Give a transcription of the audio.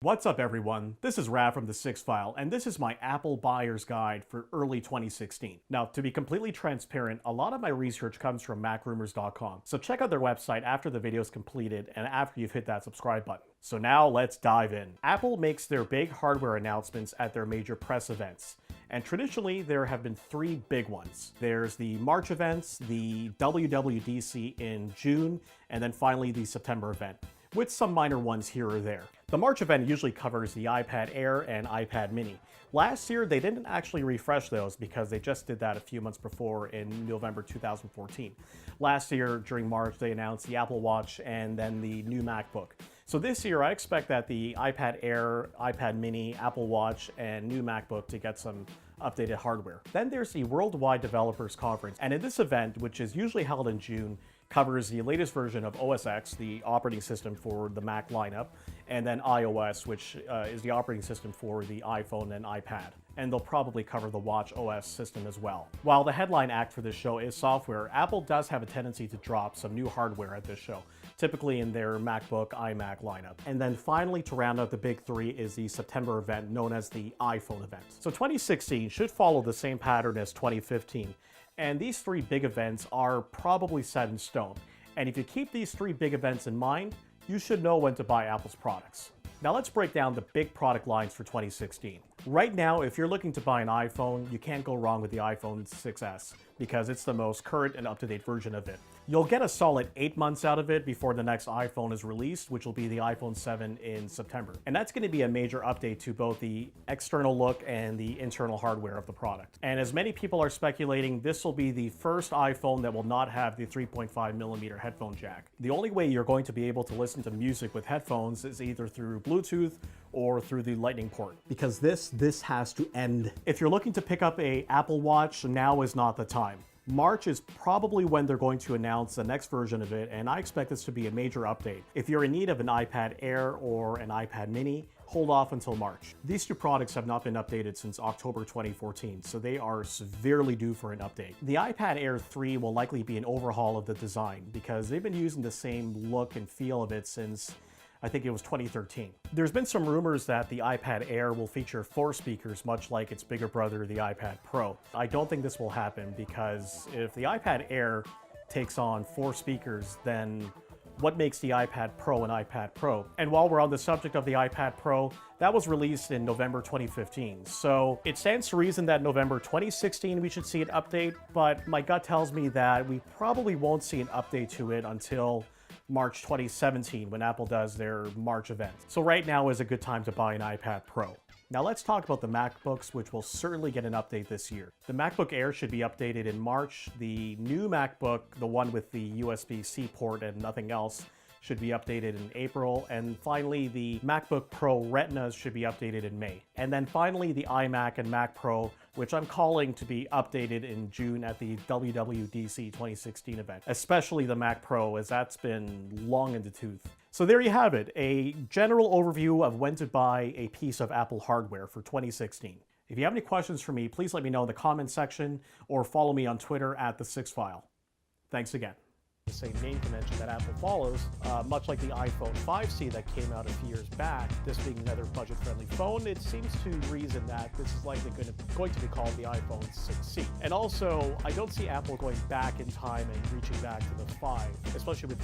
What's up everyone, this is Rav from the Six File, and this is my Apple Buyer's Guide for early 2016. Now, to be completely transparent, a lot of my research comes from macrumors.com, so check out their website after the video is completed and after you've hit that subscribe button. So now let's dive in. Apple makes their big hardware announcements at their major press events. And traditionally, there have been three big ones. There's the March events, the WWDC in June, and then finally the September event, with some minor ones here or there. The March event usually covers the iPad Air and iPad Mini. Last year, they didn't actually refresh those because they just did that a few months before in November 2014. Last year, during March, they announced the Apple Watch and then the new MacBook. So this year, I expect that the iPad Air, iPad Mini, Apple Watch, and new MacBook to get some updated hardware. Then there's the Worldwide Developers Conference, and in this event, which is usually held in June, covers the latest version of OS X, the operating system for the Mac lineup, and then iOS, which is the operating system for the iPhone and iPad. And they'll probably cover the Watch OS system as well. While the headline act for this show is software, Apple does have a tendency to drop some new hardware at this show, typically in their MacBook, iMac lineup. And then finally, to round out the big three, is the September event known as the iPhone event. So 2016 should follow the same pattern as 2015. And these three big events are probably set in stone. And if you keep these three big events in mind, you should know when to buy Apple's products. Now let's break down the big product lines for 2016. Right now, if you're looking to buy an iPhone, you can't go wrong with the iPhone 6s because it's the most current and up-to-date version of it. You'll get a solid 8 months out of it before the next iPhone is released, which will be the iPhone 7 in September. And that's going to be a major update to both the external look and the internal hardware of the product. And as many people are speculating, this will be the first iPhone that will not have the 3.5mm headphone jack. The only way you're going to be able to listen to music with headphones is either through Bluetooth or through the Lightning port, because this has to end. If you're looking to pick up an Apple Watch, now is not the time. March is probably when they're going to announce the next version of it, and I expect this to be a major update. If you're in need of an iPad Air or an iPad Mini, hold off until March. These two products have not been updated since October 2014, so they are severely due for an update. The iPad Air 3 will likely be an overhaul of the design because they've been using the same look and feel of it since I think it was 2013. There's been some rumors that the iPad Air will feature 4 speakers, much like its bigger brother, the iPad Pro. I don't think this will happen because if the iPad Air takes on 4 speakers, then what makes the iPad Pro an iPad Pro? And while we're on the subject of the iPad Pro, that was released in November 2015. So it stands to reason that November 2016 we should see an update, but my gut tells me that we probably won't see an update to it until March 2017 when Apple does their March event. So right now is a good time to buy an iPad Pro. Now let's talk about the MacBooks, which will certainly get an update this year. The MacBook Air should be updated in March. The new MacBook, the one with the USB-C port and nothing else, should be updated in April. And finally, the MacBook Pro Retinas should be updated in May. And then finally, the iMac and Mac Pro, which I'm calling to be updated in June at the WWDC 2016 event, especially the Mac Pro, as that's been long in the tooth. So there you have it, a general overview of when to buy a piece of Apple hardware for 2016. If you have any questions for me, please let me know in the comments section or follow me on Twitter at The Six File. Thanks again. The same name convention that Apple follows, much like the iPhone 5C that came out a few years back, this being another budget-friendly phone, it seems to reason that this is likely going to be called the iPhone 6C. And also, I don't see Apple going back in time and reaching back to the 5, especially with